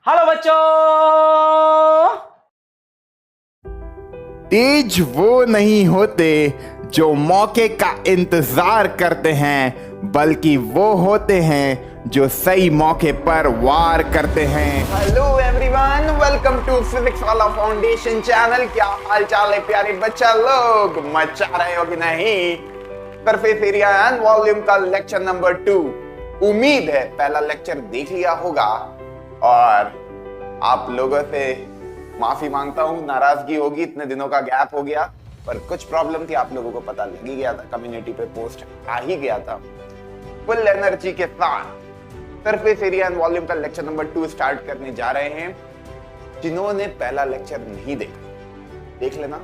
Hello बच्चों। तेज वो नहीं होते जो मौके का इंतजार करते हैं, बल्कि वो होते हैं जो सही मौके पर वार करते हैं। Hello everyone, welcome to physics वाला फाउंडेशन चैनल। क्या हाल चाल है प्यारे बच्चा लोग, मचा रहे हो कि नहीं? सरफेस एरिया एंड वॉल्यूम का लेक्चर नंबर 2। उम्मीद है पहला लेक्चर देख लिया होगा और आप लोगों से माफी मांगता हूं, नाराजगी होगी, इतने दिनों का गैप हो गया, पर कुछ प्रॉब्लम थी, आप लोगों को पता लग ही गया था, कम्युनिटी पे पोस्ट आ ही गया था। फुल एनर्जी के साथ सरफेस एरिया एंड वॉल्यूम का लेक्चर नंबर 2 स्टार्ट करने जा रहे हैं। जिन्होंने पहला लेक्चर नहीं देखा, देख लेना,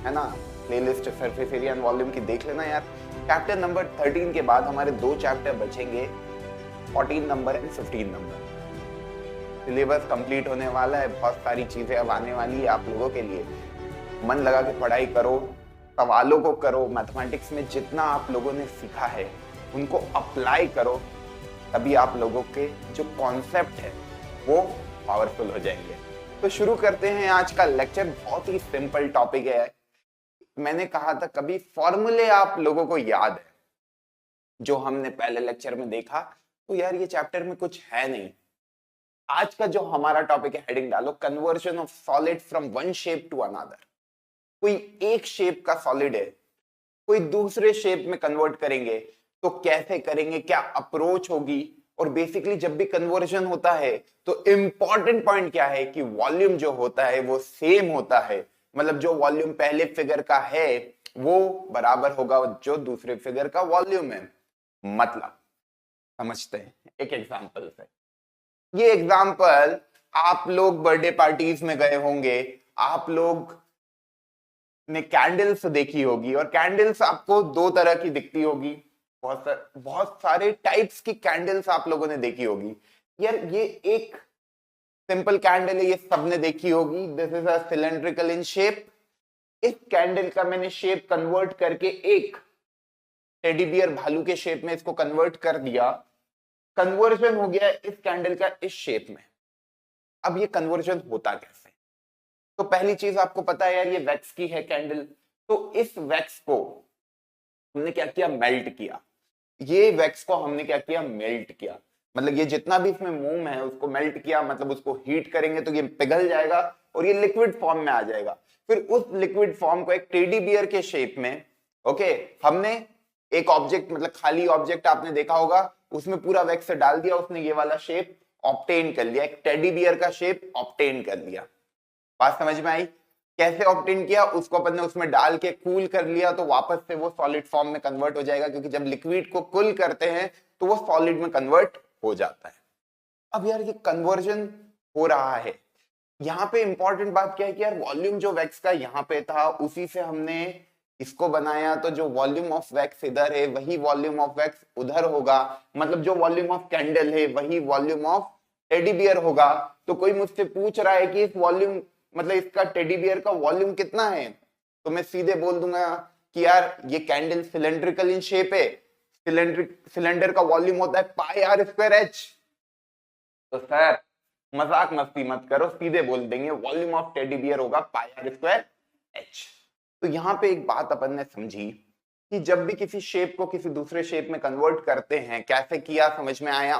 है ना, playlist surface area and volume की देख लेना यार। चैप्टर नंबर 13 के बाद हमारे 2 चैप्टर बचेंगे, 14 number and 15 number. Syllabus complete होने वाला है, बहुत सारी चीजें अब आने वाली है आप लोगों के लिए। मन लगा के पढ़ाई करो, सवालों को करो, मैथमेटिक्स में जितना आप लोगों ने सीखा है उनको अप्लाई करो, तभी आप लोगों के जो कॉन्सेप्ट है वो पावरफुल हो जाएंगे। तो शुरू करते हैं आज का लेक्चर। बहुत ही सिंपल टॉपिक है। मैंने कहा था कभी फॉर्मूले आप लोगों को याद है जो हमने पहले लेक्चर में देखा, तो यार ये चैप्टर में कुछ है नहीं। आज का जो हमारा टॉपिक है, हेडिंग डालो, conversion of solid from one shape to another. कोई एक शेप का सॉलिड है, कोई दूसरे शेप में कन्वर्ट करेंगे तो कैसे करेंगे, क्या अप्रोच होगी, और बेसिकली जब भी कन्वर्जन होता है तो इंपॉर्टेंट पॉइंट क्या है कि वॉल्यूम जो होता है वो सेम होता है। मतलब जो वॉल्यूम पहले फिगर का है वो बराबर होगा जो दूसरे फिगर का वॉल्यूम है। मतलब समझते हैं एक एग्जांपल से। ये एग्जाम्पल आप लोग बर्थडे पार्टीज में गए होंगे, आप लोग ने कैंडल्स देखी होगी, और कैंडल्स आपको 2 तरह की दिखती होगी। बहुत सारे टाइप्स की कैंडल्स आप लोगों ने देखी होगी। यार ये एक सिंपल कैंडल है, ये सबने देखी होगी। This is a cylindrical in shape. इस कैंडल का मैंने शेप कन्वर्ट करके एक टेडी बियर भालू के शेप में इसको कन्वर्ट कर दिया। कन्वर्जन हो गया इस कैंडल का इस शेप में। अब ये कन्वर्जन होता कैसे? तो पहली चीज आपको पता है यार, ये वैक्स की है कैंडल, तो इस वैक्स को हमने क्या किया, मेल्ट किया। ये वैक्स को हमने क्या किया, मेल्ट किया। मतलब ये जितना भी इसमें मोम है उसको मेल्ट किया, मतलब उसको हीट करेंगे तो ये पिघल जाएगा और ये लिक्विड फॉर्म में आ जाएगा। फिर उस लिक्विड फॉर्म को एक टेडी बियर के शेप में, ओके, हमने एक ऑब्जेक्ट, मतलब खाली ऑब्जेक्ट आपने देखा होगा, उसमें पूरा वैक्स डाल दिया, उसने ये वाला शेप ऑब्टेन कर लिया, एक टेडी बियर का शेप ऑब्टेन कर लिया। बात समझ में आई? कैसे ऑब्टेन किया, उसको अपन ने उसमें डाल के कूल कर लिया तो वापस से वो सॉलिड फॉर्म में कन्वर्ट हो जाएगा, क्योंकि जब लिक्विड को कूल करते हैं तो वो सॉलिड में कन्वर्ट हो जाता है। अब यार ये कन्वर्जन हो रहा है, यहाँ पे इंपॉर्टेंट बात क्या है कि यार वॉल्यूम जो वैक्स का यहाँ पे था उसी से हमने इसको बनाया, तो जो वॉल्यूम ऑफ वैक्स इधर है वही वॉल्यूम ऑफ वैक्स उधर होगा। मतलब जो वॉल्यूम ऑफ कैंडल है वही वॉल्यूम ऑफ टेडी बियर होगा। तो कोई मुझसे पूछ रहा है कि इस वॉल्यूम, मतलब इसका टेडी बियर का वॉल्यूम कितना है, तो मैं सीधे बोल दूंगा कि यार ये कैंडल सिलेंड्रिकल इन शेप है, सिलेंडर का वॉल्यूम होता है पाई आर स्क्वायर एच। तो सर मजाक मस्ती मत करो, सीधे बोल देंगे वॉल्यूम ऑफ टेडी बियर होगा पाई आर स्क्वायर एच। तो यहाँ पे एक बात अपन ने समझी कि जब भी किसी शेप को किसी दूसरे शेप में कन्वर्ट करते हैं, कैसे किया समझ में आया?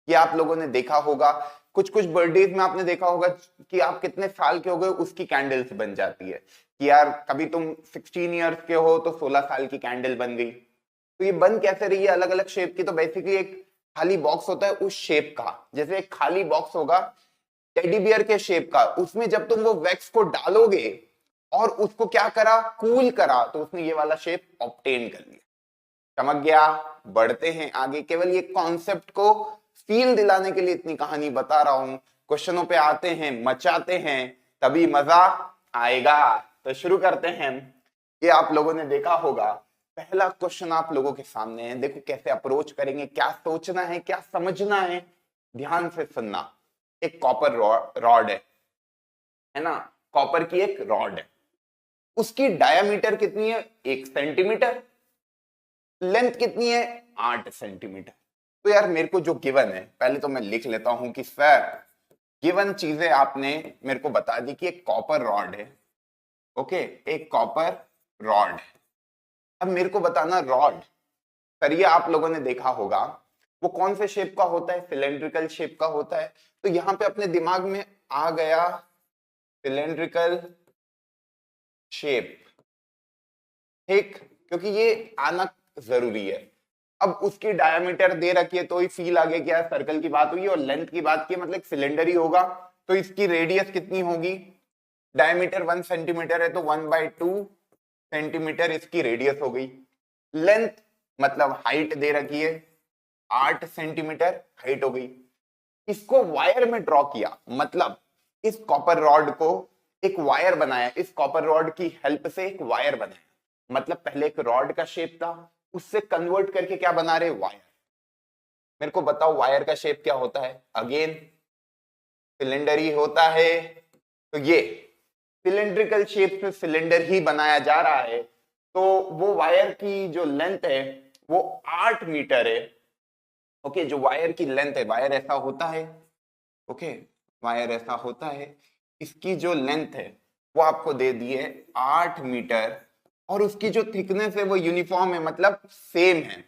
ये आप लोगों ने देखा होगा, कुछ कुछ बर्थडेज में आपने देखा होगा कि आप कितने साल के हो गए उसकी कैंडल्स बन जाती है कि यार कभी तुम 16 इयर्स के हो तो 16 साल की कैंडल बन गई। तो ये बन कैसे रही है अलग अलग शेप की? तो बेसिकली एक खाली बॉक्स होता है उस शेप का, जैसे एक खाली बॉक्स होगा टेडी बियर के शेप का, उसमें जब तुम वो वैक्स को डालोगे और उसको क्या करा, कूल करा, तो उसने ये वाला शेप ऑब्टेन कर लिया। चमक गया? बढ़ते हैं आगे। केवल ये कॉन्सेप्ट को फील दिलाने के लिए इतनी कहानी बता रहा हूं। क्वेश्चनों पे आते हैं, मचाते हैं, तभी मजा आएगा। तो शुरू करते हैं। ये आप लोगों ने देखा होगा, पहला क्वेश्चन आप लोगों के सामने है, देखो कैसे अप्रोच करेंगे, क्या सोचना है, क्या समझना है, ध्यान से सुनना। एक कॉपर रॉड है ना, कॉपर की एक रॉड है, उसकी डायामीटर कितनी है, 1 सेंटीमीटर, लेंथ कितनी है, 8 सेंटीमीटर। तो यार मेरे को जो गिवन है, पहले तो मैं लिख लेता हूं कि सर गिवन चीजें आपने मेरे को बता दी कि एक कॉपर रॉड है, ओके, एक कॉपर रॉड है। अब मेरे को बताना रॉड, सरिया आप लोगों ने देखा होगा वो कौन से शेप का होता है, सिलेंड्रिकल शेप का होता है। तो यहाँ पे अपने दिमाग में आ गया सिलेंड्रिकल शेप, ठीक, क्योंकि ये आना जरूरी है। अब उसकी डायमीटर दे रखी है तो ही फील आ गया क्या सर्कल की बात हुई, और लेंथ की बात की मतलब सिलेंडर ही होगा। तो इसकी रेडियस कितनी होगी, डायमीटर 1 सेंटीमीटर है तो 1/2 सेंटीमीटर इसकी रेडियस हो गई। लेंथ मतलब हाइट दे रखी है 8 सेंटीमीटर हाइट हो गई। इसको वायर में ड्रॉ किया, मतलब इस कॉपर रॉड को एक वायर बनाया, इस कॉपर रॉड की हेल्प से एक वायर बनाया। मतलब पहले एक रॉड का शेप था, उससे कन्वर्ट करके क्या बना रहे, वायर। मेरे को बताओ वायर का शेप क्या होता है, अगेन सिलेंडर ही होता है। तो ये सिलेंड्रिकल शेप से सिलेंडर ही बनाया जा रहा है। तो वो वायर की जो लेंथ है वो 8 मीटर है। ओके, जो वायर की लेंथ है, वायर ऐसा होता है, ओके, वायर ऐसा होता है, इसकी जो लेंथ है वो आपको दे दी है 8 मीटर, और उसकी जो थिकनेस है वो यूनिफॉर्म है, मतलब सेम है,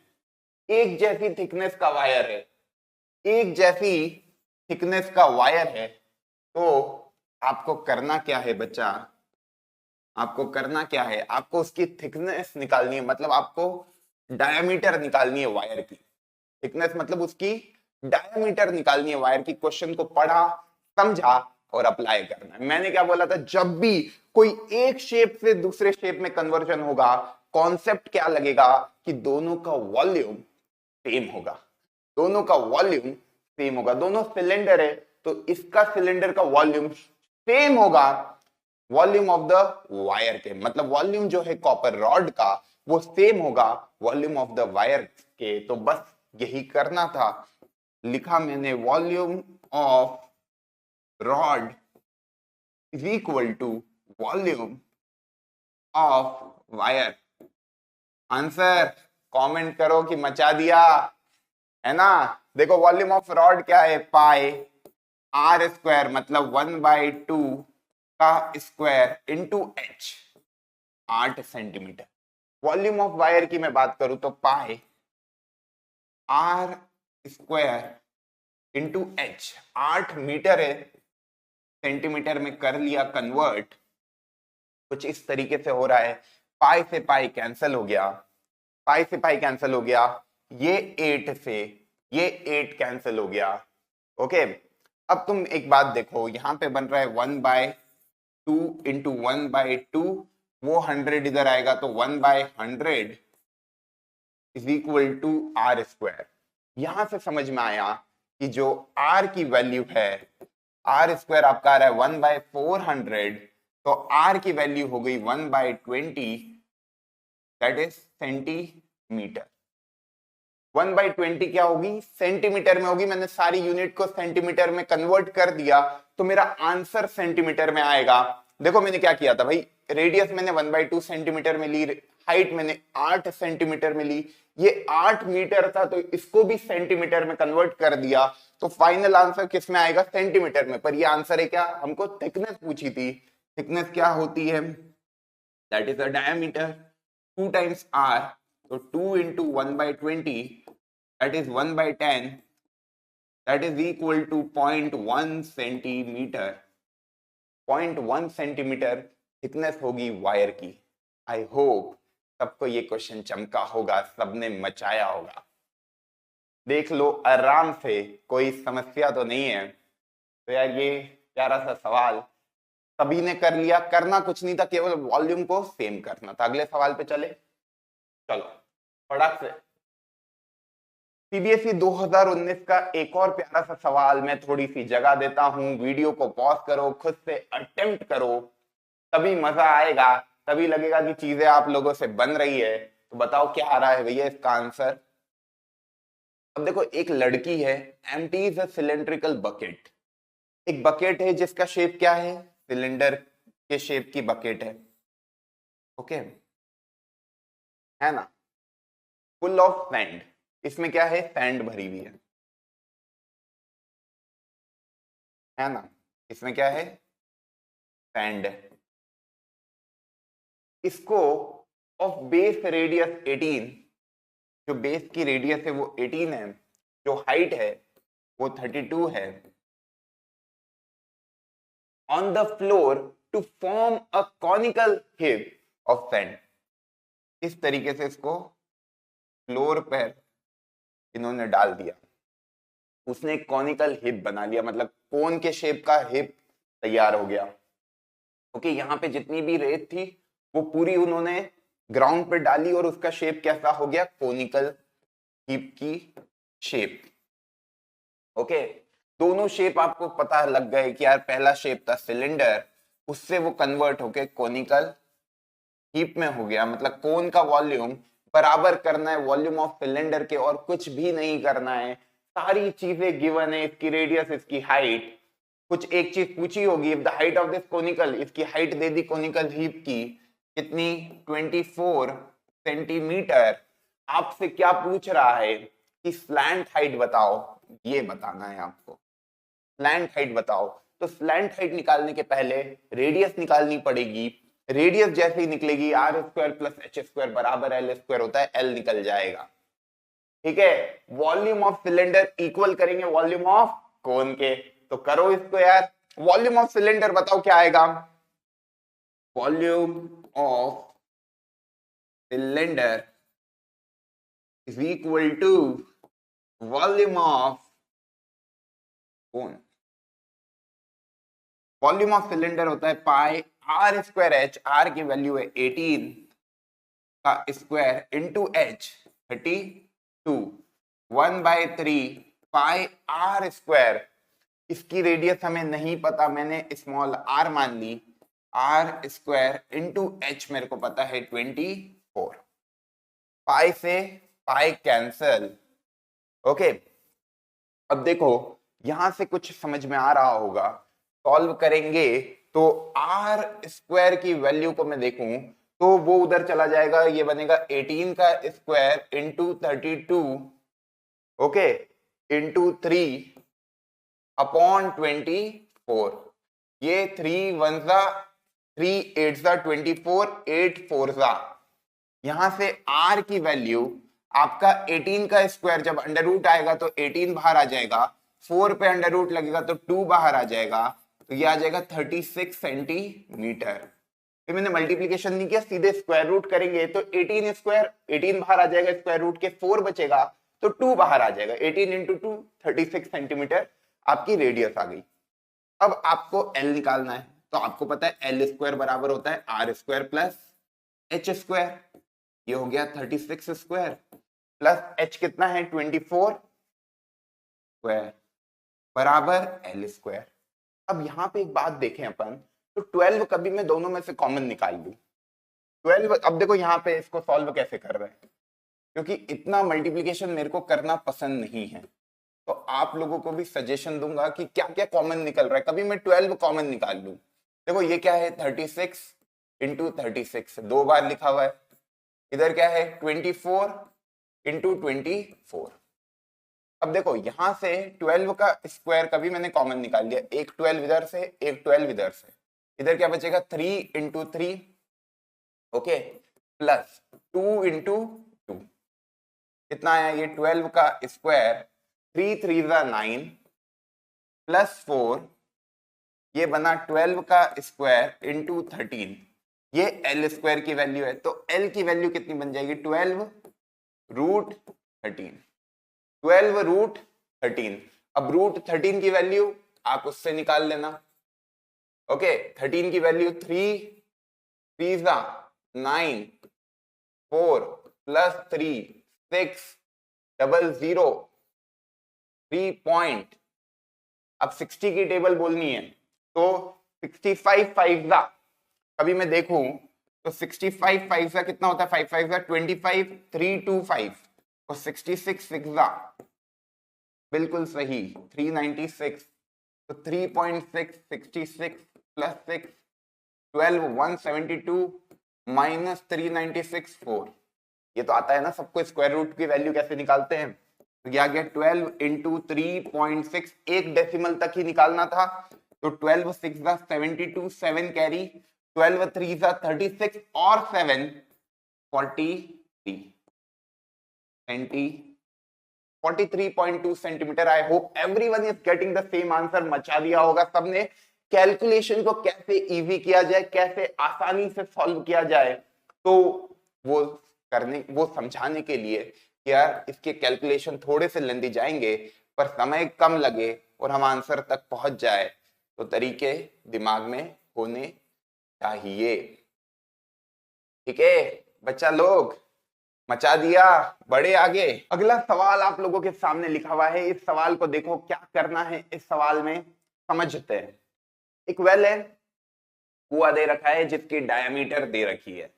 एक जैसी थिकनेस का वायर है, एक जैसी थिकनेस का वायर है। तो आपको करना क्या है बच्चा, आपको करना क्या है, आपको उसकी थिकनेस निकालनी है, मतलब आपको डायमीटर निकालनी है वायर की। थिकनेस मतलब उसकी डायमीटर निकालनी है वायर की। क्वेश्चन को पढ़ा, समझा और अप्लाई करना है। मैंने क्या बोला था, जब भी कोई एक शेप से दूसरे शेप में कन्वर्जन होगा, कॉन्सेप्ट क्या लगेगा कि दोनों का वॉल्यूम सेम होगा, दोनों का वॉल्यूम सेम होगा। दोनों सिलेंडर है तो इसका सिलेंडर का वॉल्यूम सेम होगा वॉल्यूम ऑफ द वायर के, मतलब वॉल्यूम जो है कॉपर रॉड का वो सेम होगा वॉल्यूम ऑफ द वायर के। तो बस यही करना था, लिखा मैंने volume of rod is equal to volume of wire. Answer comment करो कि मचा दिया है ना। देखो वॉल्यूम ऑफ रॉड क्या है, पाई आर स्क्वायर, मतलब 1/2 का square into H, 8 centimetre. Volume of wire की मैं बात करूं तो pi are square into H, 8 metre है, सेंटीमीटर में कर लिया कन्वर्ट। कुछ इस तरीके से हो रहा है, पाई से पाई कैंसिल हो गया, पाई से पाई कैंसिल हो गया, ये 8 से ये 8 कैंसिल हो गया। ओके, अब तुम एक बात देखो, यहां पे बन रहा है 1/2 इंटू 1/2, वो 100 इधर आएगा तो 1/100 is equal to r square. यहां से समझ में आया कि जो आर की वैल्यू है, आर स्क्वायर आपका आ रहा है 1/400, तो आर की वैल्यू हो गई 1/20, दैट इज सेंटीमीटर। 1/20 क्या होगी, सेंटीमीटर में होगी। मैंने सारी यूनिट को सेंटीमीटर में कन्वर्ट कर दिया तो मेरा आंसर सेंटीमीटर में आएगा। देखो मैंने क्या किया था भाई, रेडियस मैंने 1/2 सेंटीमीटर में ली, हाइट मैंने 8 सेंटीमीटर में ली, ये 8 मीटर था तो इसको भी सेंटीमीटर में कन्वर्ट कर दिया। तो फाइनल आंसर किस में आएगा, सेंटीमीटर में। पर ये आंसर है क्या, हमको थिकनेस पूछी थी, थिकनेस क्या होती है, that is a diameter, 2 times r, तो 2 into 1/20, that is 1/10, that is equal to 0.1 centimetre. 0.1 centimetre thickness होगी वायर की। आई होप सबको ये क्वेश्चन चमका होगा, सबने मचाया होगा। देख लो आराम से, कोई समस्या तो नहीं है। तो यार ये प्यारा सा सवाल सभी ने कर लिया, करना कुछ नहीं था, केवल वॉल्यूम को सेम करना था। अगले सवाल पे चले, चलो फटाक से। सीबीएसई 2019 का एक और प्यारा सा सवाल मैं थोड़ी सी जगह देता हूं, वीडियो को पॉज करो, खुद से अटेम्प्ट करो, तभी मजा आएगा, तभी लगेगा कि चीजें आप लोगों से बन रही है। तो बताओ क्या आ रहा है भैया इसका आंसर। अब देखो एक लड़की है, empty is a cylindrical bucket, एक बकेट है जिसका शेप क्या है, सिलेंडर के शेप की बकेट है, ओके, है ना, फुल ऑफ सैंड, इसमें क्या है, सैंड भरी हुई है। है ना, इसमें क्या है, सैंड। इसको ऑफ बेस रेडियस 18, जो बेस की रेडियस है वो 18 है, जो हाइट है वो 32 है, on the floor to form a conical heap of sand. इस तरीके से इसको फ्लोर पर इन्होंने डाल दिया, उसने एक कॉनिकल हिप बना लिया, मतलब कोन के शेप का हिप तैयार हो गया। ओके, यहाँ पे जितनी भी रेत थी वो पूरी उन्होंने ग्राउंड पे डाली और उसका शेप कैसा हो गया, कोनिकल हिप की शेप। ओके, दोनों शेप आपको पता लग गए कि यार पहला शेप था सिलेंडर, उससे वो कन्वर्ट होके कोनिकल हिप में हो गया, मतलब कोन का वॉल्यूम बराबर करना है वॉल्यूम ऑफ सिलेंडर के, और कुछ भी नहीं करना है, सारी चीजें गिवन है, इसकी रेडियस, इसकी हाइट, कुछ एक चीज पूछी होगी, the height of this conical, इसकी हाइट दे दी कोनिकल हिप की कितनी, 24 सेंटीमीटर। आपसे क्या पूछ रहा है कि स्लैंट हाइट बताओ, ये बताना है आपको, स्लैंट हाइट बताओ। तो स्लैंट हाइट निकालने के पहले रेडियस निकालनी पड़ेगी, रेडियस जैसे ही निकलेगी r square plus h square बराबर एल स्क्वायर होता है, एल निकल जाएगा। ठीक है, वॉल्यूम ऑफ सिलेंडर इक्वल करेंगे वॉल्यूम ऑफ कोन के, तो करो इसको यार। वॉल्यूम ऑफ सिलेंडर बताओ क्या आएगा, volume of cylinder is equal to volume of cone. Volume of cylinder होता है pi are square h, r की वैल्यू है 18 का square into h 32, 1/3 pi are square. इसकी रेडियस हमें नहीं पता, मैंने स्मॉल आर मान ली, आर स्क्वायर इंटू एच मेरे को पता है 24। पाई से पाई कैंसल। ओके, अब देखो यहां से कुछ समझ में आ रहा होगा, सॉल्व करेंगे तो आर स्क्वायर की वैल्यू को मैं देखूं तो वो उधर चला जाएगा, ये बनेगा 18 का square into 32, okay, into 3 upon 24। ये 3 1 जा 3 8 जा 24, 8 4 जा, यहां से r की वैल्यू आपका 18 का स्क्वायर, जब अंडर रूट आएगा तो 18 बाहर आ जाएगा, 4 पे अंडर रूट लगेगा तो 2 बाहर आ जाएगा, तो ये आ जाएगा 36 सेंटीमीटर। फिर मैंने मल्टीप्लीकेशन नहीं किया, सीधे स्क्वायर रूट करेंगे तो 18 स्क्वायर, 18 बाहर आ जाएगा, स्क्वायर रूट के 4 बचेगा तो 2 बाहर आ जाएगा, 18 इंटू 2 36 सेंटीमीटर आपकी रेडियस आ गई। अब आपको L निकालना है, तो आपको पता है L स्क्वायर बराबर होता है r square plus h square, ये हो गया 36 स्क्वायर प्लस एच कितना है 24 स्क्वायर बराबर एल स्क्वायर। अब यहाँ पे एक बात देखें अपन, तो 12 कभी मैं दोनों में से कॉमन निकाल लूं, 12, अब देखो यहाँ पे इसको सॉल्व कैसे कर रहे हैं, क्योंकि इतना मल्टीप्लीकेशन मेरे को करना पसंद नहीं है, तो आप लोगों को भी सजेशन दूंगा कि क्या क्या कॉमन निकल रहा है, कभी मैं 12 कॉमन निकाल लूं। देखो ये क्या है 36 इंटू 36, 2 बार लिखा हुआ है, इधर क्या है 24 इंटू 24। अब देखो यहां से 12 का स्क्वायर कभी मैंने कॉमन निकाल लिया, एक 12 इधर से, एक 12 इधर से, इधर क्या बचेगा 3 इंटू 3, ओके, प्लस 2 इंटू 2, कितना आया ये 12 का स्क्वायर, 3 3 9 प्लस 4, ये बना 12 का स्क्वायर इंटू 13, ये एल स्क्वायर की वैल्यू है, तो एल की वैल्यू कितनी बन जाएगी 12 रूट 13, 12 रूट 13। अब रूट 13 की वैल्यू आप उससे निकाल लेना, ओके, 13 की वैल्यू 3 3 9 4 प्लस 3 6 0 3 पॉइंट। अब 60 की टेबल बोलनी है तो 65 5 कभी मैं देखूं तो 65 5 का कितना होता है, 5 5 का 25, 3 2 5 और 66 6 बिल्कुल सही 396, तो 3.6 66 प्लस 6 12 172 माइनस 396 4, ये तो आता है ना सबको, स्क्वायर रूट की वैल्यू कैसे निकालते हैं, तो क्या गया 12 इंटू 3.6, एक डेसिमल तक ही निकालना था, तो 12 6 72, 7 कैरी, 12 3 36 और 7 43 43.2 centimetre. I hope everyone is getting the same answer. मचा दिया होगा सबने। कैलकुलेशन को कैसे इजी किया जाए, कैसे आसानी से सॉल्व किया जाए, तो वो समझाने के लिए कि यार इसके कैलकुलेशन थोड़े से लेंदी जाएंगे पर समय कम लगे और हम आंसर तक पहुंच जाए, तो तरीके दिमाग में होने चाहिए। ठीक है बच्चा लोग, मचा दिया, बड़े आगे। अगला सवाल आप लोगों के सामने लिखा हुआ है। इस सवाल को देखो, क्या करना है इस सवाल में समझते हैं। एक वेल है, कुआं दे रखा है जिसकी डायमीटर दे रखी है।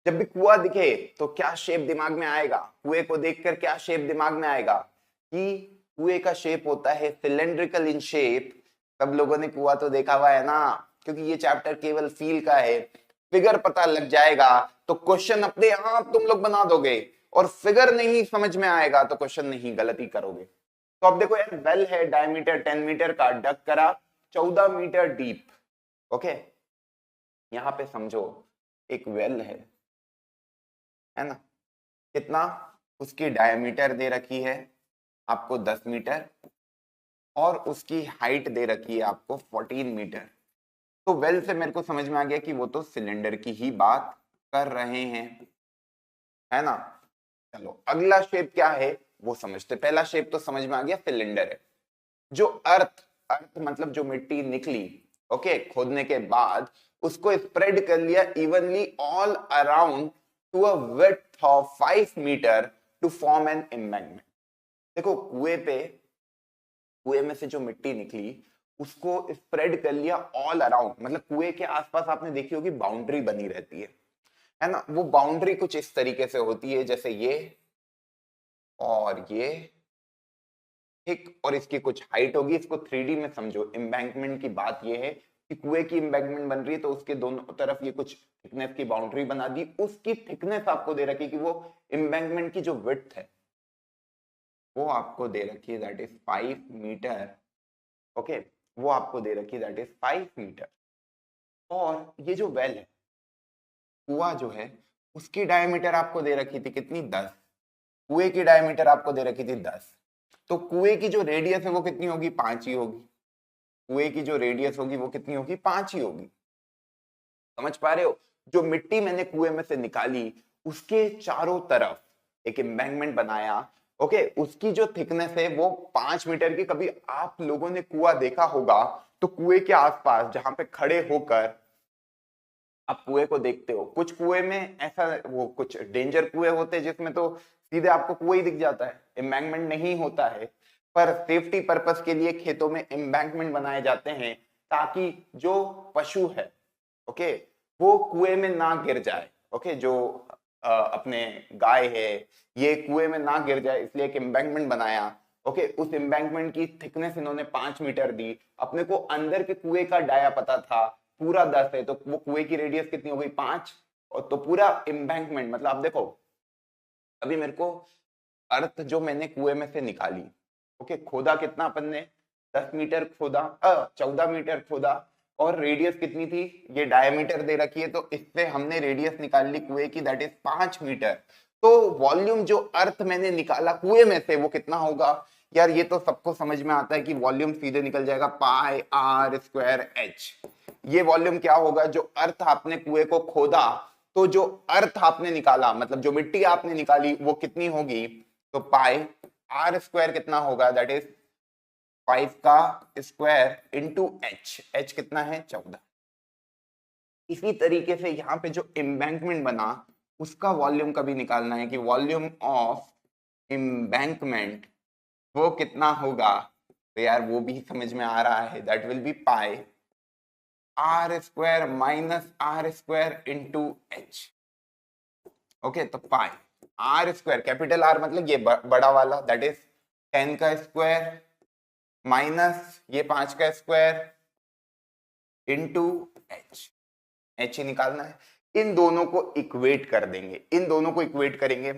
जब भी कुआं दिखे तो क्या शेप दिमाग में आएगा? कुएं को देखकर क्या शेप दिमाग में आएगा? कि कुएं का शेप होता है सिलेंड्रिकल इन शेप। सब लोगों ने कुआं तो देखा हुआ है ना, क्योंकि ये चैप्टर केवल फील का है। फिगर पता लग जाएगा तो क्वेश्चन अपने आप तुम लोग बना दोगे, और फिगर नहीं समझ में आएगा तो क्वेश्चन नहीं, गलती करोगे। तो अब देखो यार, वेल है, डायमीटर 10 मीटर का, डक करा 14 मीटर डीप। ओके, यहां पे समझो एक वेल है ना, कितना उसकी डायमीटर दे रखी है आपको 10 मीटर, और उसकी हाइट दे रखी है आपको 14 मीटर। तो वेल से मेरे को समझ में आ गया कि वो तो सिलेंडर की ही बात कर रहे हैं, है ना। चलो अगला शेप क्या है वो समझते। पहला शेप तो समझ में आ गया, सिलेंडर है। जो अर्थ अर्थ मतलब जो मिट्टी निकली, ओके, खोदने के बाद उसको स्प्रेड कर लिया evenly all around to a width of 5 metre to form an embankment. देखो कुएं में से जो मिट्टी निकली उसको स्प्रेड कर लिया ऑल अराउंड, मतलब कुएं के आसपास आपने देखी होगी बाउंड्री बनी रहती है ना। वो बाउंड्री कुछ इस तरीके से होती है, जैसे ये और ये, ठीक, और इसकी कुछ हाइट होगी। इसको 3D में समझो। एम्बैंकमेंट की बात ये है कि कुएं की एम्बैंकमेंट बन रही है तो उसके दोनों तरफ ये कुछ थिकनेस की बाउंड्री बना दी। उसकी थिकनेस आपको दे रखी कि वो एम्बैंकमेंट की जो विड्थ है वो आपको दे रखी है, दैट इज 5 मीटर। ओके, वो आपको दे रखी है, दैट इज 5 मीटर। और ये जो वेल है, कुआं जो है, उसकी डायमीटर आपको दे रखी थी कितनी? 10। कुएं की डायमीटर आपको दे रखी थी 10। तो कुएं की जो रेडियस है वो कितनी होगी? 5 ही होगी। कुएं की जो रेडियस होगी वो कितनी होगी? 5 ही होगी। समझ पा रहे हो? जो मिट्टी मैंने कुएं में से निकाली उसके चारों तरफ एक एम्बैंकमेंट बनाया, ओके, उसकी जो थिकनेस है वो 5 मीटर की। कभी आप लोगों ने कुआं देखा होगा तो कुएं के आसपास जहां पे खड़े होकर आप कुएं को देखते हो, कुछ कुएं में ऐसा, वो कुछ डेंजर कुएं होते हैं जिसमें तो सीधे आपको कुआं ही दिख जाता है, एम्बैंकमेंट नहीं होता है। पर सेफ्टी पर्पस के लिए खेतों में एम्बैंकमेंट बनाए जाते हैं ताकि जो पशु है, ओके, वो कुएं में ना गिर जाए। ओके, जो अपने गाय है ये कुएं में ना गिर जाए, इसलिए एक एम्बैंकमेंट बनाया। ओके, उस एम्बैंकमेंट की थिकनेस इन्होंने 5 मीटर दी। अपने को अंदर के कुएं का डाया पता था पूरा 10 है, तो वो कुएं की रेडियस कितनी हो गई? 5। और तो पूरा एम्बैंकमेंट, मतलब आप देखो अभी मेरे को अर्थ जो मैंने कुएं में से निकाली, ओके, खोदा कितना अपन ने? 10 मीटर खोदा, 14 मीटर खोदा, और रेडियस कितनी थी? ये डायमीटर दे रखी है तो इससे हमने रेडियस निकाल ली कुएं की, दैट इज 5 मीटर। तो वॉल्यूम जो अर्थ मैंने निकाला कुएं में से वो कितना होगा? यार ये तो सबको समझ में आता है कि वॉल्यूम सीधे निकल जाएगा पाई आर स्क्वायर एच। ये वॉल्यूम क्या होगा? जो अर्थ आपने कुएं को खोदा, तो जो अर्थ आपने निकाला, मतलब जो मिट्टी आपने निकाली वो कितनी होगी? तो पाई आर स्क्वायर कितना होगा? दैट इज 5 का स्क्वायर इंटू एच। एच कितना है? 14। इसी तरीके से यहाँ पे जो एम्बैंकमेंट बना उसका वॉल्यूम कभी निकालना है कि वॉल्यूम ऑफ एम्बैंकमेंट वो कितना होगा? तो यार वो भी समझ में आ रहा है, that will be pi are square minus are square into h. Okay, तो pi are square, capital r मतलब ये बड़ा वाला, दैट इज 10 का स्क्वायर माइनस ये 5 का स्क्वायर इंटू एच। एच ही निकालना है। इन दोनों को इक्वेट कर देंगे, इन दोनों को इक्वेट करेंगे,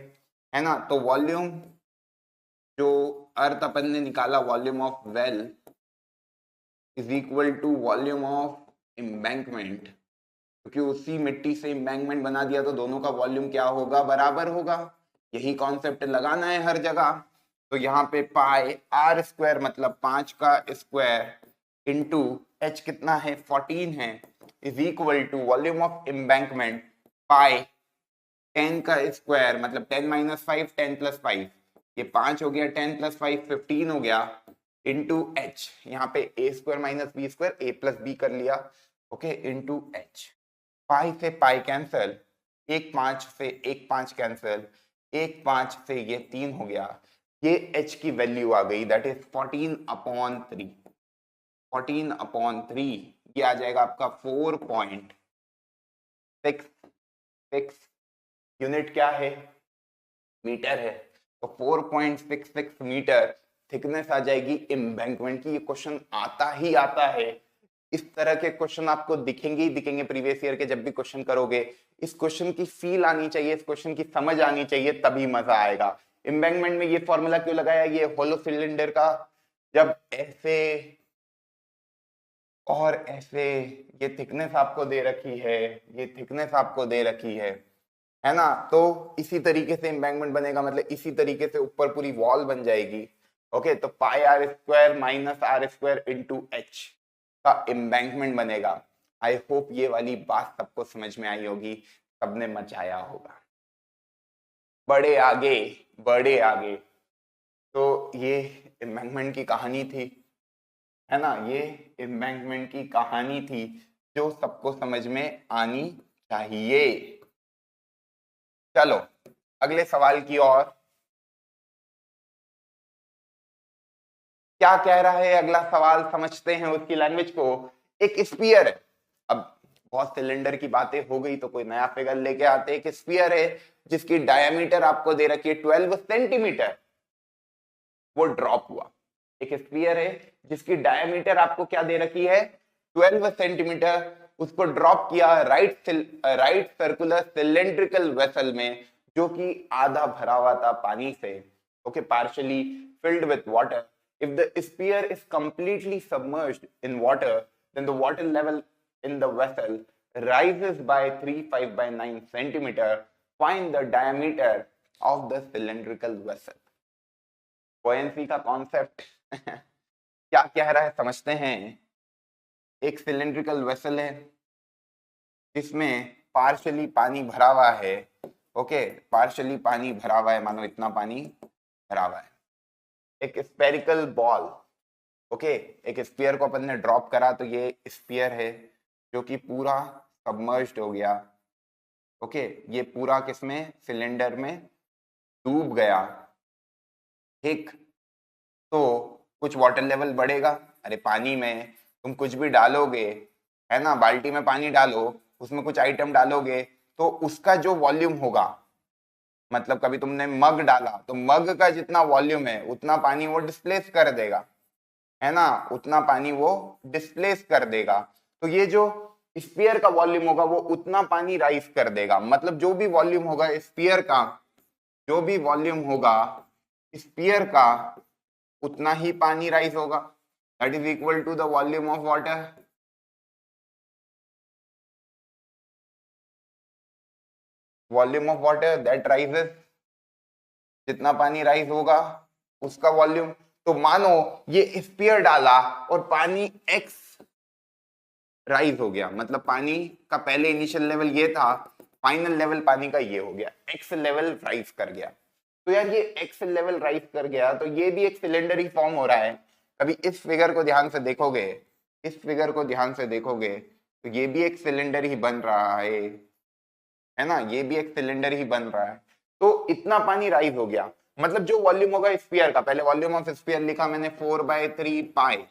है ना। तो वॉल्यूम जो अर्थ अपन ने निकाला volume of well is equal to volume of embankment, क्योंकि उसी मिट्टी से एम्बैंकमेंट बना दिया तो दोनों का वॉल्यूम क्या होगा, बराबर होगा। यही कॉन्सेप्ट लगाना है हर जगह। तो यहाँ पे पाई आर स्क्वायर मतलब 5 का स्क्वायर इंटू एच कितना है 14 है is equal to volume of embankment pi 10 का स्क्वायर मतलब 10 माइनस 5 10 प्लस 5, ये 5 हो गया, 10 प्लस 5 15 हो गया इंटू एच, यहाँ पे ए स्क्वायर माइनस बी स्क्वायर ए प्लस बी कर लिया, ओके, इंटू एच। पाई से पाई कैंसिल, एक 5 से एक 5 कैंसिल, एक 5 से ये 3 हो गया, ये h की वैल्यू आ गई दैट इज 14/3। 14/3 ये आ जाएगा आपका 4.66, यूनिट क्या है, मीटर है, तो 4.66 मीटर थिकनेस आ जाएगी एम्बैंकमेंट की। ये क्वेश्चन आता ही आता है, इस तरह के क्वेश्चन आपको दिखेंगे ही दिखेंगे प्रीवियस ईयर के, जब भी क्वेश्चन करोगे इस क्वेश्चन की फील आनी चाहिए, इस क्वेश्चन की समझ आनी चाहिए, तभी मजा आएगा। एम्बैंकमेंट में ये फॉर्मूला क्यों लगाया, ये होलो सिलेंडर का जब ऐसे और ऐसे ये थिकनेस आपको दे रखी है, ये थिकनेस आपको दे रखी है ना, तो इसी तरीके से एम्बैंकमेंट बनेगा, मतलब इसी तरीके से ऊपर पूरी वॉल बन जाएगी। ओके, तो pi are square minus are square into H का एम्बैंकमेंट बनेगा। आई होप ये वाली बात सबको समझ में आई होगी, सबने मचाया होगा। बड़े आगे बड़े आगे, तो ये एम्बैंकमेंट की कहानी थी, है ना, ये एम्बैंकमेंट की कहानी थी जो सबको समझ में आनी चाहिए। चलो अगले सवाल की ओर, क्या कह रहा है अगला सवाल, समझते हैं उसकी लैंग्वेज को। एक स्फीयर है, अब बहुत सिलेंडर की बातें हो गई तो कोई नया फिगर लेके आते। एक स्फीयर है जिसकी डायमीटर आपको दे रखी है 12 सेंटीमीटर, वो ड्रॉप हुआ। एक स्फीयर है जिसकी डायमीटर आपको क्या दे रखी है 12 सेंटीमीटर, उसको ड्रॉप किया राइट सर्कुलर सिलेंड्रिकल वेसल में, जो कि आधा भरा हुआ था पानी से, okay, partially filled with water. If the sphere is completely submerged in water, then the water level in the vessel rises by 3.5/9 centimeter. Find the diameter of the cylindrical vessel. Buoyancy का concept क्या कह रहा है समझते हैं। एक cylindrical vessel है जिसमें पार्शियली पानी भरा हुआ है, ओके, पार्शियली पानी भरा हुआ है, मानो इतना पानी भरा हुआ है। एक स्पेरिकल बॉल, ओके, एक स्फीयर को अपन ने ड्रॉप करा, तो ये स्फीयर है जो कि पूरा सबमर्ज्ड हो गया, ओके, ये पूरा किसमें, सिलेंडर में डूब गया, ठीक। तो कुछ वाटर लेवल बढ़ेगा, अरे पानी में तुम कुछ भी डालोगे, है ना, बाल्टी में पानी डालो, उसमें कुछ आइटम डालोगे, तो उसका जो वॉल्यूम होगा, मतलब कभी तुमने मग डाला तो मग का जितना वॉल्यूम है उतना पानी वो डिस्प्लेस कर देगा, है ना, उतना पानी वो डिस्प्लेस कर देगा। तो ये जो स्फीयर का वॉल्यूम होगा वो उतना पानी राइज कर देगा, मतलब जो भी वॉल्यूम होगा स्फीयर का, जो भी वॉल्यूम होगा स्फीयर का, उतना ही पानी राइज होगा, that is equal to the volume of water. Volume of water that rises, जितना पानी राइज होगा उसका वॉल्यूम। तो मानो ये स्फीयर डाला और पानी x राइज हो गया, मतलब पानी का पहले इनिशियल लेवल ये था, फाइनल लेवल पानी का ये हो गया, x लेवल राइज कर गया। तो यार ये x लेवल राइज कर गया, तो ये भी एक सिलेंडर ही फॉर्म हो रहा है। कभी इस फिगर को ध्यान से देखोगे, इस फिगर को ध्यान से देखोगे तो ये भी एक सिलेंडर ही बन रहा है ना, ये भी एक सिलेंडर ही बन रहा है। तो इतना पानी राइज हो गया, मतलब जो वॉल्यूम होगा स्फीयर का, पहले वॉल्यूम ऑफ स्फीयर लिखा मैंने 4/3 पाई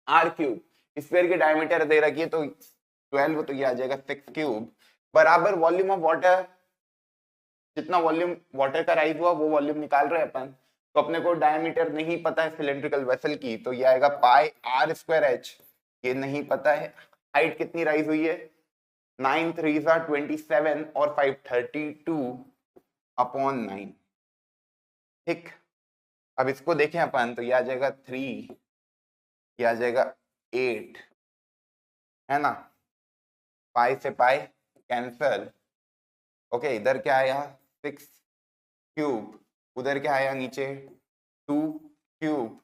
आर क्यूब, स्फीयर की डायमीटर दे रखी है तो 12, तो ये आ जाएगा 6 क्यूब, बराबर वॉल्यूम ऑफ वाटर, जितना वॉल्यूम वाटर का राइज हुआ वो वॉल्यूम निकाल रहे हैं अपन। तो अपने को डायमीटर नहीं पता है सिलेंड्रिकल वेसल की, तो ये आएगा पाई आर स्क्वायर एच, ये नहीं पता है। हाइट कितनी राइज हुई है, 9 3 27 और 5 32/9, ठीक। अब इसको देखें अपन तो ये आ जाएगा 3, ये आ जाएगा 8, है ना, पाई से पाई कैंसल। ओके, इधर क्या आया 6 क्यूब, उधर क्या आया नीचे 2 क्यूब,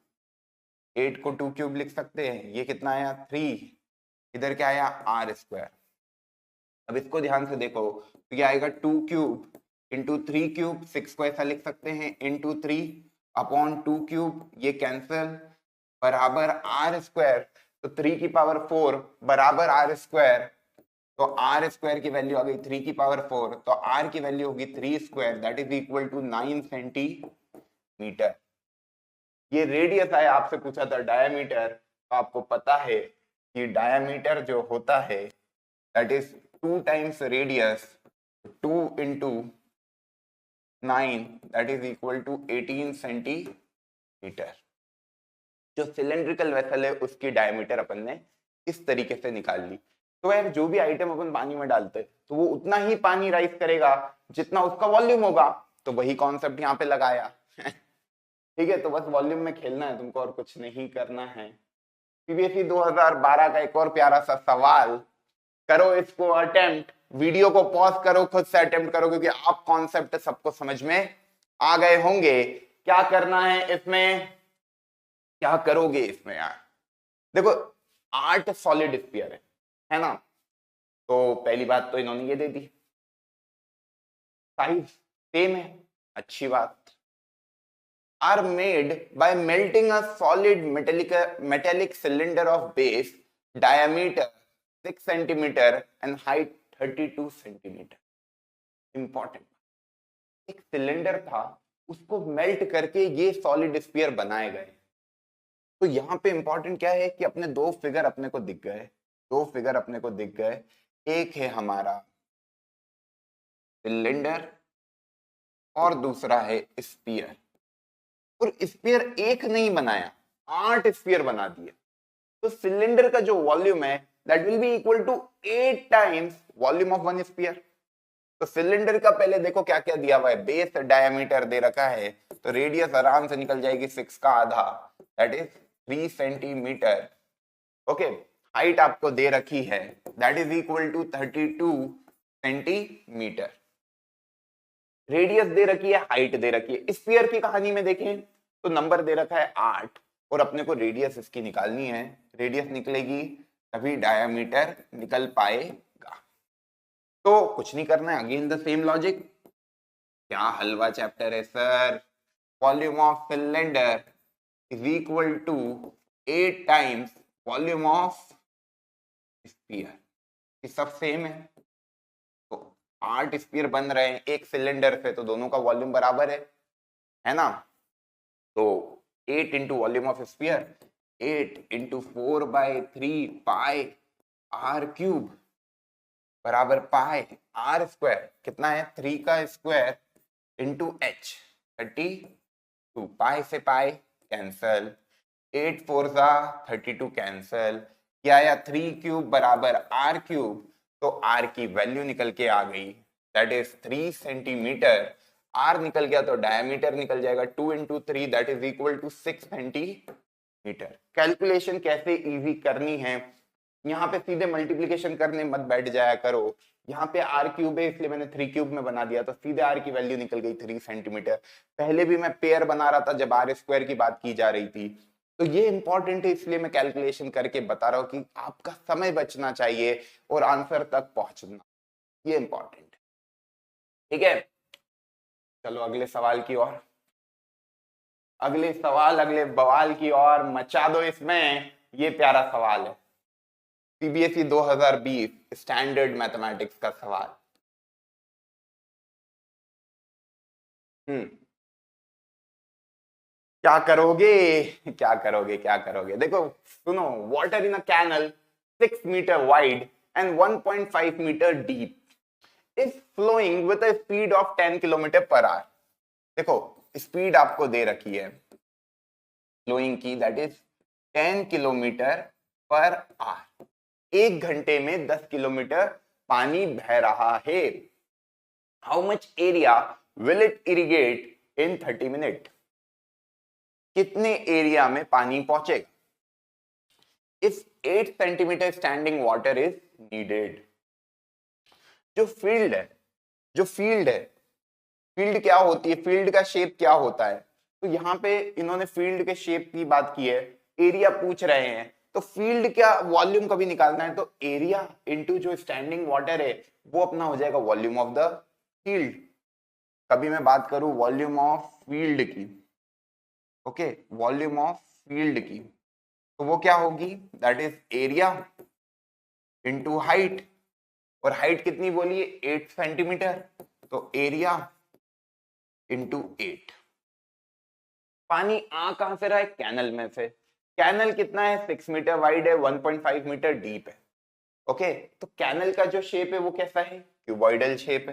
8 को 2 क्यूब लिख सकते हैं, ये कितना आया 3, इधर क्या आया आर स्क्वायर। अब इसको ध्यान से देखो तो ये आएगा 2 क्यूब इंटू 3 क्यूब, 6 को ऐसा लिख सकते हैं इंटू 3 अपॉन 2 क्यूब, ये कैंसल, बराबर आर स्क्वायर, तो 3 की पावर 4 बराबर आर स्क्वायर, तो आर स्क्वायर की वैल्यू आ गई 3 की पावर 4, तो आर की वैल्यू होगी 3 square, that is equal to 9 centimetre. ये रेडियस आया, आपसे पूछा था डायमीटर, तो आपको पता है कि डायमीटर जो होता है that is 2 times radius, 2 into 9 that is equal to 18 centimetre. जो सिलेंड्रिकल वेसल है उसकी डायमीटर अपन ने इस तरीके से निकाल ली। तो यार जो भी आइटम अपन पानी में डालते हैं तो वो उतना ही पानी राइज करेगा जितना उसका वॉल्यूम होगा, तो वही कॉन्सेप्ट यहाँ पे लगाया। ठीक है, तो बस वॉल्यूम में खेलना है तुमको और कुछ नहीं करना है। सीबीएसई 2012 का एक और प्यारा सा सवाल, करो इसको अटेम्प्ट, वीडियो को पॉज करो, खुद से अटेम्प्ट करो, क्योंकि आप कॉन्सेप्ट सबको समझ में आ गए होंगे। क्या करना है इसमें, क्या करोगे इसमें यार, देखो 8 सॉलिड स्फीयर है ना, तो पहली बात तो इन्होंने ये दे दी, साइज सेम है, अच्छी बात। are made by melting a solid metallic cylinder of base diameter 6 centimeter and height 32 centimeter। Important, एक सिलेंडर था उसको मेल्ट करके ये सॉलिड स्फीयर बनाए गए। तो यहाँ पे इंपॉर्टेंट क्या है कि अपने दो फिगर अपने को दिख गए, दो फिगर अपने को दिख गए, एक है हमारा सिलेंडर और दूसरा है स्फीयर। और स्फीयर एक नहीं बनाया, 8 स्फीयर बना दिए। तो सिलेंडर का जो वॉल्यूम है that will be equal to 8 times volume of one sphere. तो सिलेंडर का पहले देखो क्या क्या दिया हुआ है, बेस डायमीटर दे रखा है, तो रेडियस आराम से निकल जाएगी 6 का आधा, that is 3 centimetre. Okay, height आपको दे रखी है that is equal to 32 centimetre. Radius दे रखी है, हाइट दे रखी है। स्फीयर की कहानी में देखें तो नंबर दे रखा है 8 और अपने को रेडियस इसकी निकालनी है, रेडियस निकलेगी तभी डायमीटर निकल पाएगा। तो कुछ नहीं करना है, अगेन द सेम लॉजिक। क्या हलवा चैप्टर है sir, volume of cylinder is equal to 8 times volume of sphere, ये सब सेम है। तो 8 स्फीयर बन रहे हैं एक सिलेंडर से, तो दोनों का वॉल्यूम बराबर है ना। तो 8 into volume of sphere, 8 into 4/3 pi r cube बराबर पाई आर स्क्वायर, कितना है 3 का स्क्वायर इंटू h 32, पाई से पाई कैंसल, 8 4 32 कैंसल, क्या आया 3 क्यूब बराबर आर क्यूब, तो आर की वैल्यू निकल के आ गई दैट इज 3 सेंटीमीटर। आर निकल गया तो डायमीटर निकल जाएगा 2 into 3 that is equal to 6 centimetre. Calculation कैसे इजी करनी है, यहाँ पे सीधे मल्टीप्लीकेशन करने मत बैठ जाया करो, यहाँ पे आर क्यूब है इसलिए मैंने 3 क्यूब में बना दिया, तो सीधे आर की वैल्यू निकल गई 3 सेंटीमीटर। पहले भी मैं पेयर बना रहा था जब आर स्क्वायर की बात की जा रही थी। तो ये इंपॉर्टेंट है, इसलिए मैं कैलकुलेशन करके बता रहा हूँ कि आपका समय बचना चाहिए और आंसर तक पहुंचना, ये इंपॉर्टेंट। ठीक है, चलो अगले सवाल की ओर, अगले सवाल अगले बवाल की ओर मचा दो इसमें। ये प्यारा सवाल है सीबीएसई 2020 स्टैंडर्ड मैथमेटिक्स का सवाल। क्या करोगे, क्या करोगे, क्या करोगे, देखो सुनो, water in a canal 6 metre wide and 1.5 metre deep is flowing with a speed of 10 kilometre per hour. देखो स्पीड आपको दे रखी है फ्लोइंग की, that is 10 kilometre per hour, 1 घंटे में 10 किलोमीटर पानी बह रहा है। How much area will it irrigate in 30 minute. कितने एरिया में पानी पहुंचेगा। If 8 centimetre standing water is needed. जो फील्ड है, फील्ड क्या होती है, फील्ड का शेप क्या होता है, तो यहाँ पे इन्होंने फील्ड के शेप की बात की है, एरिया पूछ रहे हैं, तो फील्ड क्या वॉल्यूम कभी निकालना है तो एरिया इनटू जो स्टैंडिंग वाटर है वो अपना हो जाएगा वॉल्यूम ऑफ द फील्ड। कभी मैं बात करूं वॉल्यूम ऑफ फील्ड की, ओके, वॉल्यूम ऑफ फील्ड की, तो वो क्या होगी, that is area into height, और हाइट कितनी बोली है 8 सेंटीमीटर, तो एरिया इंटू 8। पानी आ कहां से रहा है, कैनल में से। कैनल कितना है 6 मीटर वाइड है, 1.5 मीटर डीप है, ओके। तो कैनल का जो शेप है वो कैसा है, क्यूबॉइडल शेप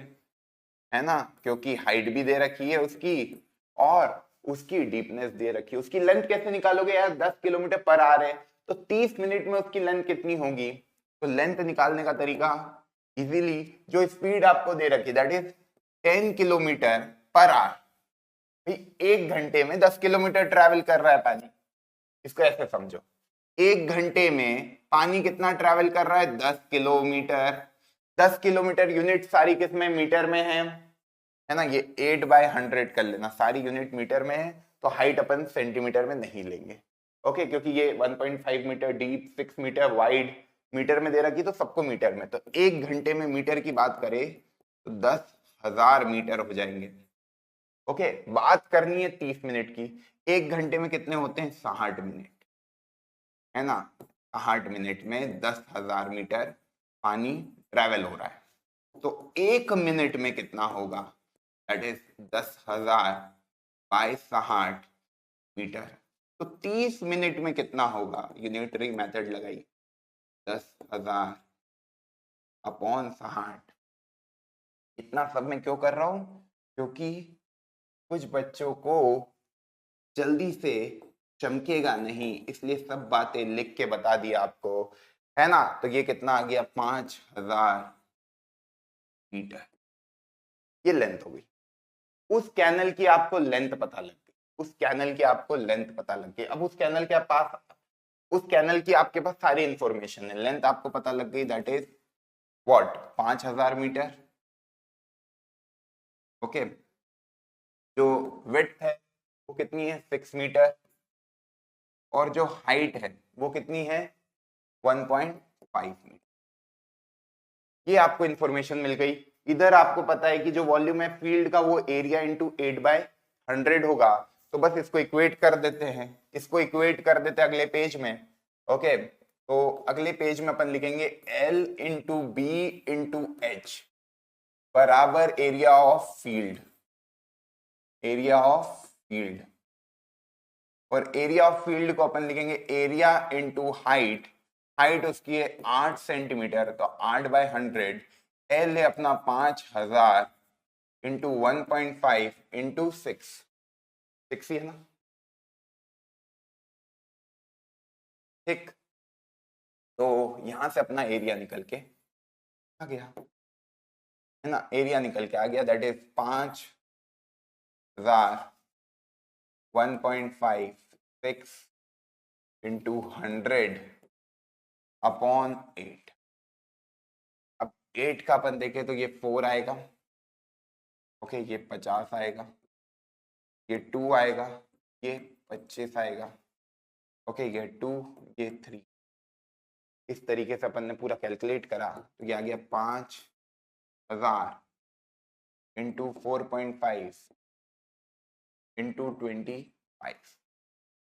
है ना, क्योंकि हाइट भी दे रखी है उसकी और उसकी डीपनेस दे रखी है। उसकी लेंथ कैसे निकालोगे यार, 10 किलोमीटर पर आवर है, तो 30 मिनट में उसकी लेंथ कितनी होगी, तो लेंथ निकालने का तरीका इजीली, जो स्पीड आपको दे रखी that is 10 kilometre per our, एक घंटे में 10 किलोमीटर ट्रैवल कर रहा है पानी। इसको ऐसे समझो, एक घंटे में पानी कितना ट्रैवल कर रहा है 10 किलोमीटर। 10 किलोमीटर यूनिट सारी किसमें, मीटर में है ना, ये 8/100 कर लेना, सारी यूनिट मीटर में है, तो हाइट अपन सेंटीमीटर में नहीं लेंगे, ओके, क्योंकि ये 1.5 metre deep, 6 metre wide metre में दे रखी, तो सबको मीटर में, तो एक घंटे में मीटर की बात करें तो 10,000 मीटर हो जाएंगे, ओके। बात करनी है 30 मिनट की, एक घंटे में कितने होते हैं 60 मिनट, है ना, 60 मिनट में 10,000 मीटर पानी ट्रैवल हो रहा है, तो एक मिनट में कितना होगा, दैट इज 10,000 बाय 60 मीटर, तो 30 मिनट में कितना होगा, यूनिटरी मेथड लगाई, 10,000 अपॉन 60। इतना सब मैं क्यों कर रहा हूं, क्योंकि कुछ बच्चों को जल्दी से चमकेगा नहीं, इसलिए सब बातें लिख के बता दिया आपको, है ना। तो ये कितना आ गया 5,000 मीटर, ये लेंथ हो गई। उस कैनल की आपको लेंथ पता लग गई, उस कैनल की आपको लेंथ पता लग गई। अब उस कैनल के पास, उस कैनल की आपके पास सारी इंफॉर्मेशन है, लेंथ आपको पता लग गई, that is what 5,000 metre, okay. जो विड्थ है वो कितनी है 6 मीटर, और जो हाइट है वो कितनी है 1.5 मीटर। ये आपको इंफॉर्मेशन मिल गई। इधर आपको पता है कि जो वॉल्यूम है फील्ड का वो एरिया इंटू 8/100 होगा, तो बस इसको इक्वेट कर देते हैं, इसको इक्वेट कर देते हैं अगले पेज में, ओके। तो अगले पेज में अपन लिखेंगे L into B into H बराबर area of field, area of field, और एरिया ऑफ फील्ड को अपन लिखेंगे एरिया इंटू हाइट, हाइट उसकी है 8 सेंटीमीटर, तो 8/100, एल है अपना 5,000 इंटू 1.5 इंटू 6 ही है ना, ठीक। तो यहां से अपना एरिया निकल के आ गया, है ना, एरिया निकल के आ गया, दैट इज 5,000 1.5 6 इंटू 100 अपॉन 8। अब 8 का अपन देखें तो ये 4 आएगा, ओके, ये 50 आएगा, ये 2 आएगा, ये 25 आएगा, ओके, ये 2, ये 3। इस तरीके से अपन ने पूरा कैलकुलेट करा, तो ये आ गया 5,000 इंटू 4.5 इंटू 25,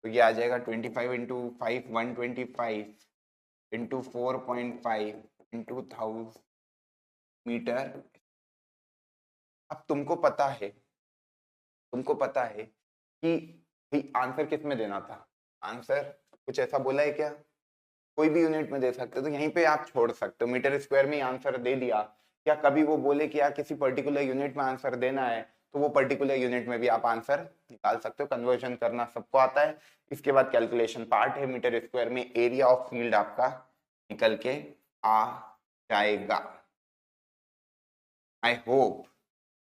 तो ये आ जाएगा 25 इंटू 5 125 इंटू 4.5 इंटू 1000 मीटर। अब तुमको पता है, तुमको पता है कि भाई आंसर किस में देना था, आंसर कुछ ऐसा बोला है क्या, कोई भी यूनिट में दे सकते हो, तो यहीं पे आप छोड़ सकते हो, मीटर स्क्वायर में आंसर दे दिया। क्या कभी वो बोले कि यार किसी पर्टिकुलर यूनिट में आंसर देना है, तो वो पर्टिकुलर यूनिट में भी आप आंसर निकाल सकते हो, कन्वर्जन करना सबको आता है। इसके बाद कैलकुलेशन पार्ट है, मीटर स्क्वायर में एरिया ऑफ फील्ड आपका निकल के आ जाएगा। I hope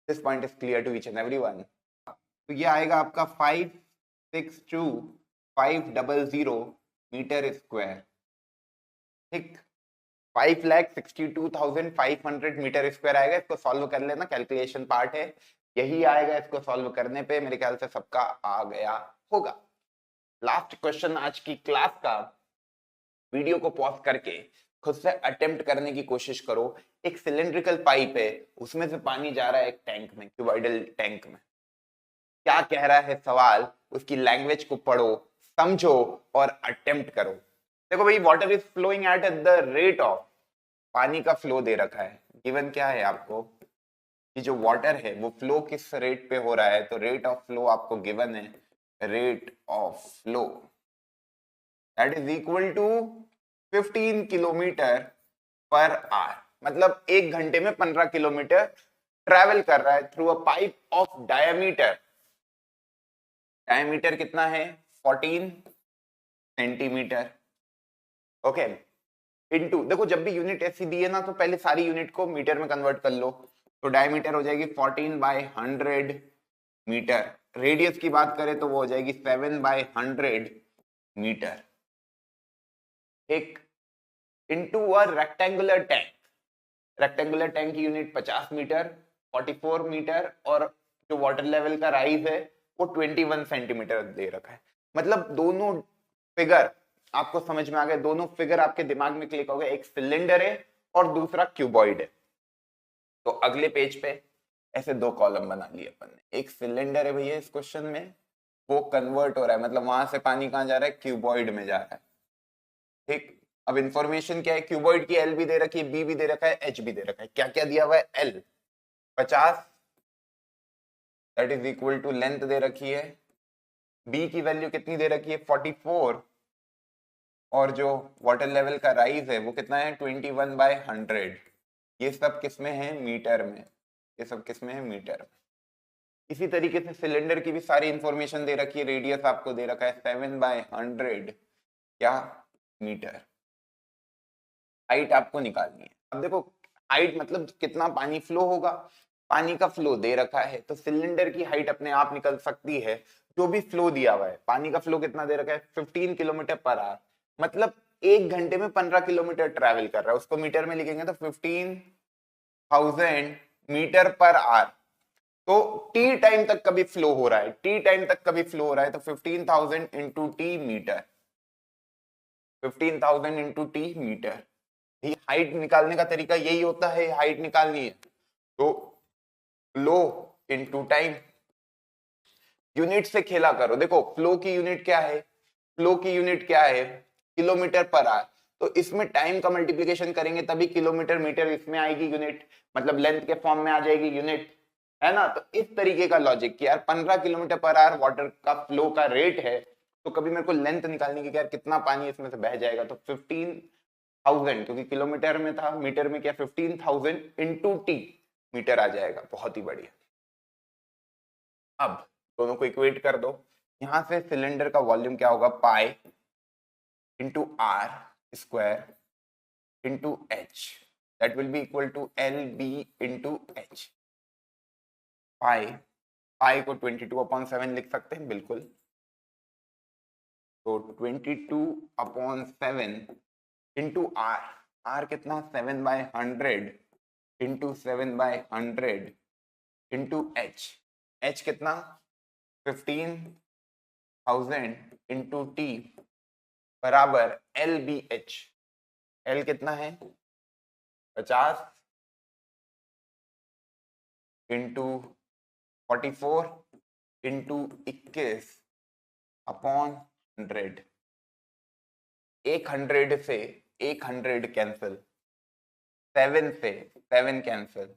this point is clear to each and everyone. तो ये आएगा आपका 5 5,62,500 मीटर स्क्वायर, ठीक, 5,62,500 मीटर स्क्वायर आएगा। इसको सॉल्व कर लेना, कैलकुलेशन पार्ट है, यही आएगा। इसको सॉल्व करने पे मेरे ख्याल से सबका आ गया होगा। लास्ट क्वेश्चन आज की क्लास का, वीडियो को पॉज करके खुद से अटेम्प्ट करने की कोशिश करो। एक सिलेंड्रिकल पाइप है, उसमें से पानी जा रहा है एक टैंक में, क्यूबॉइडल टैंक में। क्या कह रहा है सवाल, उसकी लैंग्वेज को पढ़ो, समझो और अटेम्प्ट करो। देखो भाई, water is flowing at the rate of, पानी का फ्लो दे रखा है, गिवन क्या है आपको कि जो वाटर है वो फ्लो किस रेट पे हो रहा है, तो रेट ऑफ फ्लो आपको गिवन है, rate of flow that is equal to 15 kilometre per hour, मतलब एक घंटे में 15 किलोमीटर ट्रेवल कर रहा है through a pipe of diameter, diameter कितना है 14 सेंटीमीटर, ओके, इनटू, देखो जब भी यूनिट ऐसी दी है ना तो पहले सारी यूनिट को मीटर में कन्वर्ट कर लो, तो डायमीटर हो जाएगी 14/100 मीटर, रेडियस की बात करें तो वो हो जाएगी 7/100 मीटर, एक into a rectangular tank, rectangular tank की यूनिट 50 मीटर, 44 मीटर, और जो वाटर लेवल का राइज है वो 21 सेंटीमीटर दे रखा है। मतलब दोनों फिगर आपको समझ में आ गए, दोनों फिगर आपके दिमाग में क्लिक हो गए, एक सिलेंडर है और दूसरा क्यूबॉइड है। तो अगले पेज पे ऐसे दो कॉलम बना लिए अपन ने, एक सिलेंडर है भैया इस क्वेश्चन में, वो कन्वर्ट हो रहा है, मतलब वहां से पानी कहां जा रहा है, क्यूबॉइड में जा रहा है, ठीक। अब इंफॉर्मेशन क्या है, क्यूबॉइड की एल भी दे रखी है, बी भी दे रखा है, एच भी दे रखा है। क्या क्या दिया हुआ है, L 50 that is equal to length दे रखी है, बी की वैल्यू कितनी दे रखी है 44, और जो वाटर लेवल का राइज है वो कितना है 21/100। ये सब किसमें है, मीटर में, ये सब किसमें है, मीटर में। इसी तरीके से सिलेंडर की भी सारी इंफॉर्मेशन दे रखी है, रेडियस आपको दे रखा है 7/100 क्या मीटर, हाइट आपको निकालनी है। अब देखो हाइट मतलब कितना पानी फ्लो होगा, पानी का फ्लो दे रखा है तो सिलेंडर की हाइट अपने आप निकल सकती है, जो भी फ्लो दिया हुआ है। पानी का फ्लो कितना दे रखा है 15 किलोमीटर पर आवर, मतलब एक घंटे में 15 किलोमीटर ट्रैवल कर रहा है, उसको मीटर में लिखेंगे तो 15,000 मीटर पर आवर। तो टी टाइम तक कभी फ्लो हो रहा है, टी टाइम तक कभी फ्लो हो रहा है, तो 15,000 into t metre, 15,000 into t metre. Height निकालने का तरीका यही होता है, हाइट निकालनी है तो फ्लो इनटू टाइम, यूनिट से खेला करो। देखो फ्लो की यूनिट क्या है, फ्लो की यूनिट क्या है, किलोमीटर पर आवर, तो इसमें टाइम का मल्टीप्लिकेशन करेंगे तभी किलोमीटर मीटर इसमें आएगी यूनिट, मतलब लेंथ के फॉर्म में आ जाएगी यूनिट, है ना। तो इस तरीके का लॉजिक कि यार 15 किलोमीटर पर आवर वाटर का फ्लो का रेट है, तो कभी मेरे को लेंथ निकालनी की, यार कितना पानी इसमें से बह जाएगा, तो 15,000, क्योंकि किलोमीटर में था, मीटर में क्या 15,000 इंटू टी मीटर आ जाएगा। बहुत ही बढ़िया। अब दोनों को इक्वेट कर दो, यहां से सिलेंडर का वॉल्यूम क्या होगा, pi into R square into H, that will be equal to L B into H. Pi, pi को 22/7 लिख सकते हैं, बिल्कुल। तो 22/7 इंटू आर, आर कितना 7/100 इंटू 7/100 इंटू एच, एच कितना 15,000 इंटू टी बराबर एल बी एच, एल कितना है 50 इंटू 44 इंटू 21/100, 100 से 100 कैंसिल, 7 से 7 कैंसिल,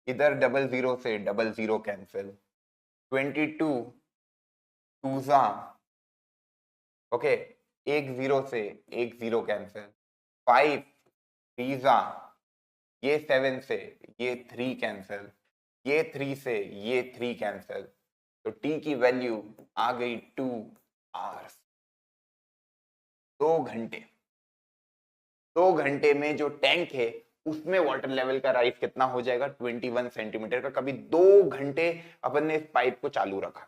इधर 00 से 00 कैंसिल, 22 टूजा, ओके, 10 से 10 कैंसिल, 5 थ्रीजा, ये 7 से ये 3 कैंसिल, ये 3 से ये 3 कैंसिल, तो टी की वैल्यू आ गई 2 आवर्स, 2 घंटे। 2 घंटे में जो टैंक है उसमें वाटर लेवल का राइज कितना हो जाएगा 21 सेंटीमीटर का। कभी 2 घंटे अपन ने इस पाइप को चालू रखा,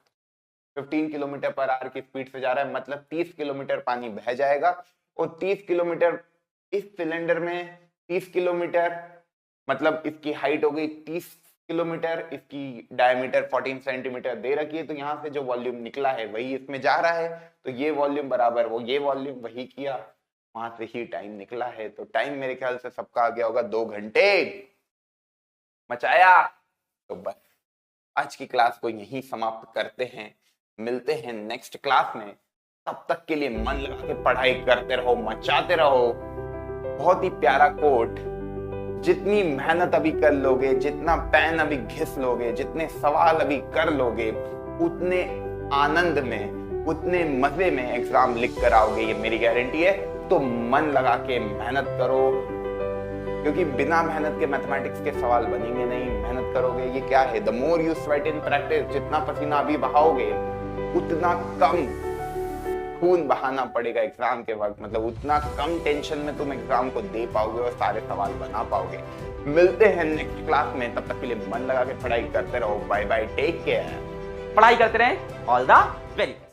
15 किलोमीटर पर आवर की स्पीड से जा रहा है, मतलब 30 किलोमीटर पानी बह जाएगा। और 30 किलोमीटर इस सिलेंडर में 30 किलोमीटर मतलब इसकी हाइट हो गई 30 किलोमीटर, इसकी डायमीटर 14 सेंटीमीटर दे रखी है। तो यहाँ से जो वॉल्यूम निकला है वही इसमें जा रहा है। तो ये वॉल्यूम बराबर वो ये वॉल्यूम, वही किया, वहां से ही टाइम निकला है। तो टाइम मेरे ख्याल से सबका आ गया होगा 2 घंटे। मचाया। तो बस आज की क्लास को यहीं समाप्त करते हैं, मिलते हैं नेक्स्ट क्लास में। तब तक के लिए मन लगा के पढ़ाई करते रहो, मचाते रहो। बहुत ही प्यारा कोट, जितनी मेहनत अभी कर लोगे, जितना पेन अभी घिस लोगे, जितने सवाल अभी कर लोगे, उतने आनंद में, उतने मजे में एग्जाम लिख कर आओगे, ये मेरी गारंटी है। तो मन लगा के मेहनत करो, क्योंकि बिना मेहनत के मैथमेटिक्स के सवाल बनेंगे नहीं। मेहनत करोगे, ये क्या है, the more you sweat in practice, जितना पसीना अभी बहाओगे उतना कम खून बहाना पड़ेगा एग्जाम के वक्त, मतलब उतना कम टेंशन में तुम एग्जाम को दे पाओगे और सारे सवाल बना पाओगे। मिलते हैं नेक्स्ट क्लास में, तब तक के लिए मन लगा के पढ़ाई करते रहो। Bye bye, take care. पढ़ाई करते रहें। All the very best.